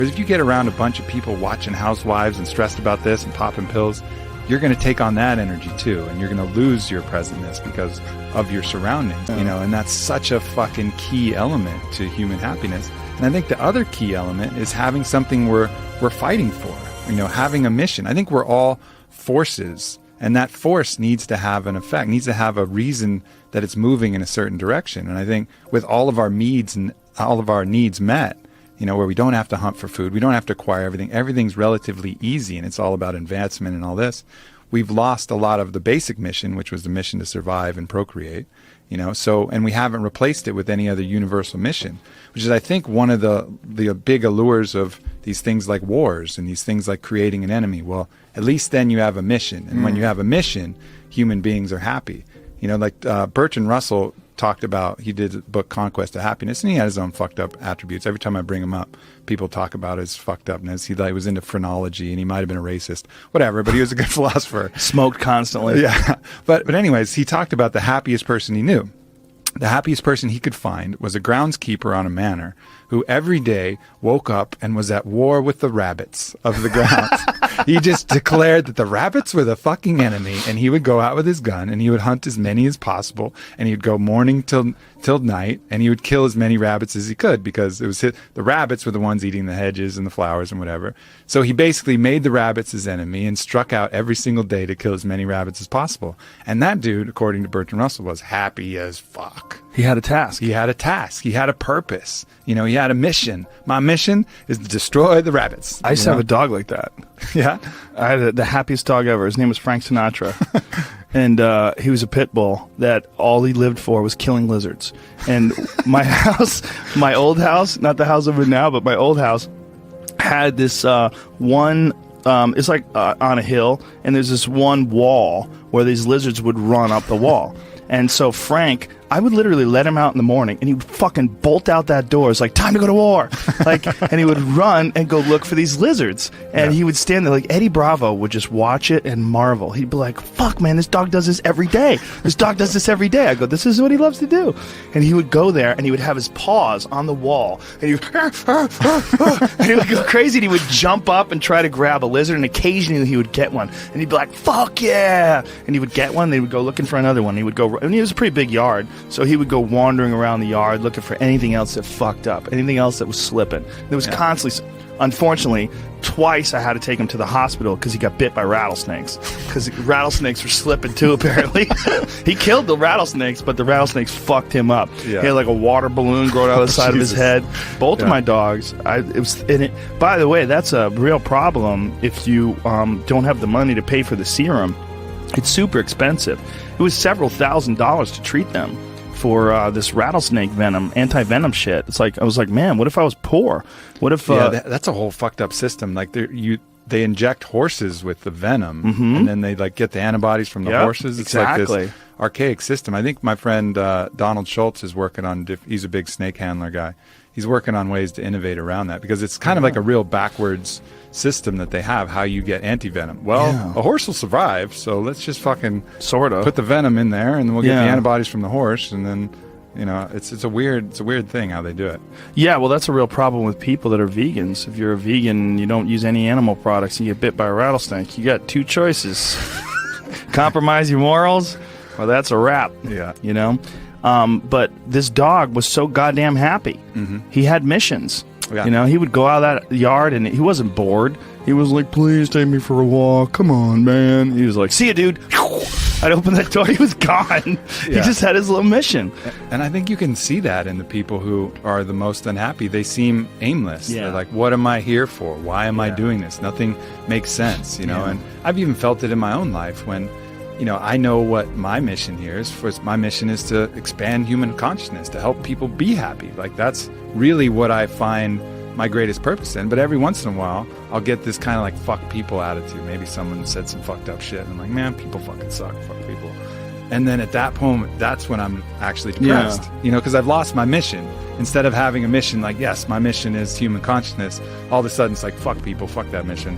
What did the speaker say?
Because if you get around a bunch of people watching Housewives and stressed about this and popping pills, you're going to take on that energy too, and you're going to lose your presentness because of your surroundings, you know, and that's such a fucking key element to human happiness. And I think the other key element is having something we're fighting for, you know, having a mission. I think we're all forces, and that force needs to have an effect, needs to have a reason that it's moving in a certain direction. And I think with all of our needs and all of our needs met, you know, where we don't have to hunt for food, we don't have to acquire everything, everything's relatively easy, and it's all about advancement and all this. We've lost a lot of the basic mission, which was the mission to survive and procreate, you know, so, and we haven't replaced it with any other universal mission, which is, I think, one of the big allures of these things like wars and these things like creating an enemy. Well, at least then you have a mission, and when you have a mission, human beings are happy. You know, like Bertrand Russell talked about, he did a book, Conquest of Happiness, and he had his own fucked up attributes. Every time I bring him up, people talk about his fucked upness. He was into phrenology, and he might have been a racist, whatever, but he was a good philosopher. Smoked constantly. Yeah. But anyways, he talked about the happiest person he knew. The happiest person he could find was a groundskeeper on a manor who every day woke up and was at war with the rabbits of the grounds. He just declared that the rabbits were the fucking enemy, and he would go out with his gun and he would hunt as many as possible, and he would go morning till night, and he would kill as many rabbits as he could, because it was the rabbits were the ones eating the hedges and the flowers and whatever. So he basically made the rabbits his enemy and struck out every single day to kill as many rabbits as possible. And that dude, according to Bertrand Russell, was happy as fuck. He had a task. He had a task. He had a purpose. You know, he had a mission. My mission is to destroy the rabbits. I used to have a dog like that. Yeah? I had the happiest dog ever. His name was Frank Sinatra. And he was a pit bull that all he lived for was killing lizards. And my house, my old house, not the house I'm in now, but my old house, had this one, it's like on a hill, and there's this one wall where these lizards would run up the wall. And so Frank, I would literally let him out in the morning, and he would fucking bolt out that door. It's like, time to go to war. Like, and he would run and go look for these lizards. And he would stand there, like, Eddie Bravo would just watch it and marvel. He'd be like, fuck, man, this dog does this every day. This dog does this every day. I go, this is what he loves to do. And he would go there, and he would have his paws on the wall. And he would, and he would go crazy, and he would jump up and try to grab a lizard, and occasionally he would get one. And he'd be like, fuck yeah. And he would get one, and he would go looking for another one. He would go, and it was a pretty big yard. So he would go wandering around the yard looking for anything else that fucked up, anything else that was slipping. There was constantly, unfortunately, twice I had to take him to the hospital because he got bit by rattlesnakes. Because rattlesnakes were slipping too, apparently. He killed the rattlesnakes, but the rattlesnakes fucked him up. Yeah. He had like a water balloon growing out of the side of his head. Both of my dogs. By the way, that's a real problem if you don't have the money to pay for the serum. It's super expensive. It was several $1,000s to treat them for this rattlesnake venom, anti-venom shit. It's like, I was like, man, what if I was poor? What if... that's a whole fucked up system. Like, they inject horses with the venom, and then they like get the antibodies from the horses. It's like this archaic system. I think my friend Donald Schultz is working on, he's a big snake handler guy. He's working on ways to innovate around that, because it's kind of like a real backwards system that they have, how you get anti-venom. Well, a horse will survive, so let's just fucking sort of put the venom in there, and then we'll get the antibodies from the horse, and then, you know, it's a weird thing how they do it. Yeah, well, that's a real problem with people that are vegans. If you're a vegan and you don't use any animal products and you get bit by a rattlesnake, you got two choices. Compromise your morals, or that's a wrap. Yeah. You know? But this dog was so goddamn happy. He had missions. Yeah. You know, he would go out of that yard and he wasn't bored. He was like, please take me for a walk. Come on, man. He was like, see ya, dude. I'd open that door. He was gone. He just had his little mission. And I think you can see that in the people who are the most unhappy. They seem aimless. Yeah. They're like, what am I here for? Why am I doing this? Nothing makes sense, you know? And I've even felt it in my own life when, you know, I know what my mission here is. My mission is to expand human consciousness, to help people be happy. Like, that's really what I find my greatest purpose in. But every once in a while, I'll get this kind of like fuck people attitude. Maybe someone said some fucked up shit, and I'm like, man, people fucking suck. Fuck people. And then at that moment, that's when I'm actually depressed. You know, because I've lost my mission. Instead of having a mission like, yes, my mission is human consciousness, all of a sudden it's like, fuck people, fuck that mission.